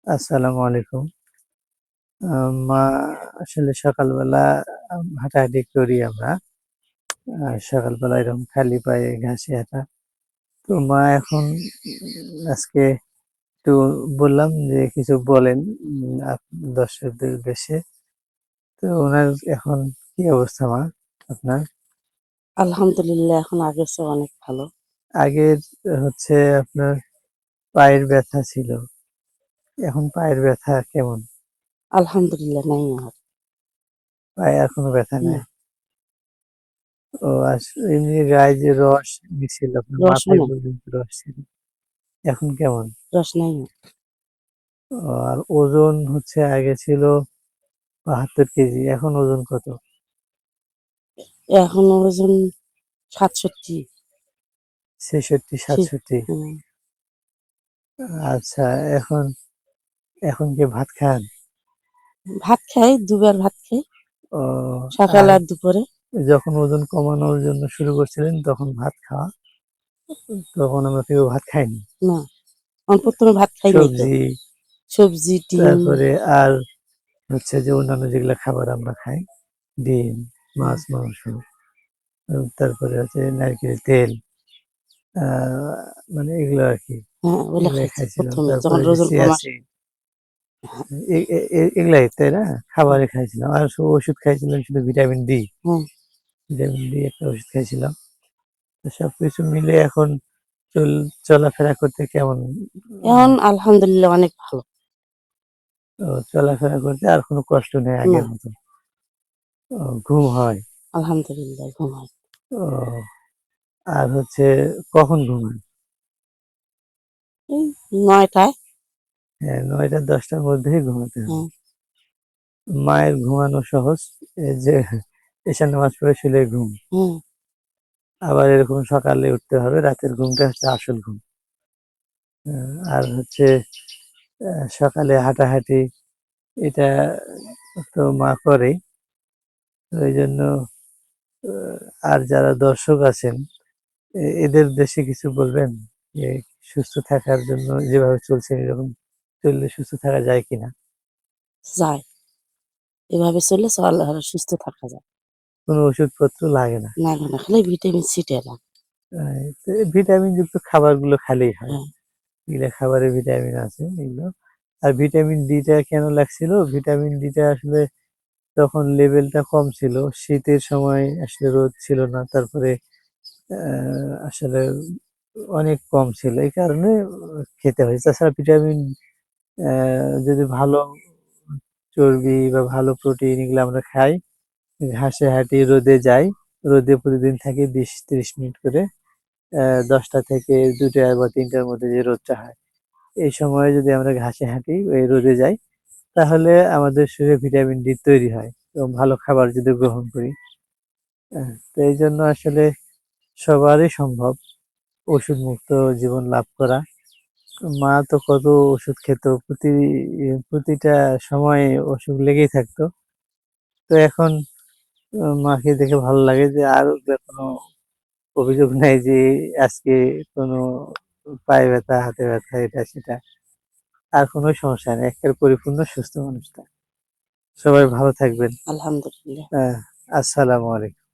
আসসালামু আলাইকুম। মা আসলে সকালবেলা হাঁটাহাঁটি করি আমরা। সকালবেলা এরকম খালি পায়ে ঘাসে হাঁটা। তো মা এখন আজকে একটু বললাম যে কিছু বলেন দর্শকদের উদ্দেশ্যে। তো উনার এখন কি অবস্থা মা আপনার? আলহামদুলিল্লাহ এখন আগের চেয়ে অনেক ভালো। আগের হচ্ছে আপনার পায়ের ব্যথা ছিল। এখন পায়ের ব্যথা কেমন? আলহামদুলিল্লাহ নাই আর। পায়ে আর কোনো ব্যথা না, নাই? ও এমনি গায়ে যে রস ছিল আপনার রসও মাথায় নাই, পর্যন্ত রস ছিল। এখন কেমন? রস নাই আর। আর ওজন হচ্ছে আগে ছিল ৭২ কেজি, এখন ওজন কত? এখন ওজন ৬৭। ৬৬, ৬৭। হুম, আচ্ছা, এখন এখন কি ভাত খান? ভাত খাই, দুবার ভাত খাই, ও, সকাল আর আর দুপুরে। যখন ওজন কমানোর জন্য শুরু করছিলেন তখন ভাত খাওয়া, তখন আমরা কেউ ভাত খাইনি। না, আমি প্রথমে ভাত খাই নাই তো। সবজি, সবজি, ডিম। তারপরে আর হচ্ছে যে অন্যান্য যেগুলা খাবার আমরা খাই, ডিম, হুম, মাছ, মাংস, তারপরে হচ্ছে নারকেলের তেল, মানে এগুলো আর কি। হ্যাঁ, ওগুলো এগুলাই খাইছি খাইছিলাম। প্রথমে যখন তারপরে যে ওজন চিয়া কমা। সিড, এগুলাই তাই না? হ্যাঁ, খাবারে খাইছিলাম। আর ওষুধ খাইছিলাম শুধু ভিটামিন ডি। হ্যাঁ, ভিটামিন ডি একটা ওষুধ খাইছিলাম। তো সবকিছু মিলে এখন চল চলাফেরা করতে কেমন? এখন আলহামদুলিল্লাহ অনেক ভালো। চলাফেরা করতে আর কোনো কষ্ট নেই না, আগের মতো। ঘুম হয়। আলহামদুলিল্লাহ ঘুমাই। ও, আর হচ্ছে কখন ঘুমান? এই ৯টায়। হ্যাঁ, ৯টা-১০টার মধ্যেই ঘুমাতে হবে। হ্যাঁ, মায়ের ঘুমানো সহজ। এই যে এশার নামাজ পড়ে শুলে ঘুম। হ্যাঁ, আবার এরকম সকালে উঠতে হবে। রাতের ঘুমটা হচ্ছে আসল ঘুম। আর হচ্ছে সকালে হাঁটাহাঁটি এটা তো মা করেই। তো এইজন্য আর যারা দর্শক আছেন এদের উদ্দেশ্যে কিছু বলবেন? যে সুস্থ থাকার জন্য যেভাবে চলছেন এরকম চললে সুস্থ থাকা যায় কিনা? যায়। এভাবে চললে সুস্থ থাকা যায়। কোনো ওষুধপত্র লাগে না। না, না, খালি ভিটামিন সিটা লাগে। তো ভিটামিনযুক্ত খাবারগুলো খেলেই হয়। হ্যাঁ, এগুলা খাবারে ভিটামিন আছে এগুলো। আর ভিটামিন ডিটা কেন লাগছিল? ভিটামিন ডিটা আসলে তখন লেভেলটা কম ছিল। শীতের সময় আসলে রোদ ছিল না। তারপরে আসলে অনেক কম ছিল। এই কারণে খেতে হয়েছে। তাছাড়া ভিটামিন অ্যা যদি ভালো চর্বি বা ভালো প্রোটিন এগুলো আমরা খাই, ঘাসে হাঁটি, রোদে যাই, রোদে প্রতিদিন থাকি ২০-৩০ মিনিট করে। ১০টা থেকে ২টা বা ৩টার মধ্যে যে রোদটা হয়, এই সময়ে যদি আমরা ঘাসে হাঁটি, ওই রোদে যাই, তাহলে আমাদের শরীরে ভিটামিন ডি তৈরি হয় এবং ভালো খাবার যদি গ্রহণ করি। তো এইজন্য আসলে সবারই সম্ভব ওষুধমুক্ত জীবন লাভ করা। মা তো কত ওষুধ খেত, প্রতিটা সময়ে অসুখ লেগেই থাকতো। তো এখন মাকে দেখে ভালো লাগে যে আর কোনো অভিযোগ নাই যে আজকে কোনো পায়ে ব্যথা, হাতে ব্যথা, এটা সেটা। আর কোনো সমস্যা নেই। একেবারে পরিপূর্ণ সুস্থ মানুষটা। সবাই ভালো থাকবেন। আলহামদুলিল্লাহ। আসসালামু আলাইকুম।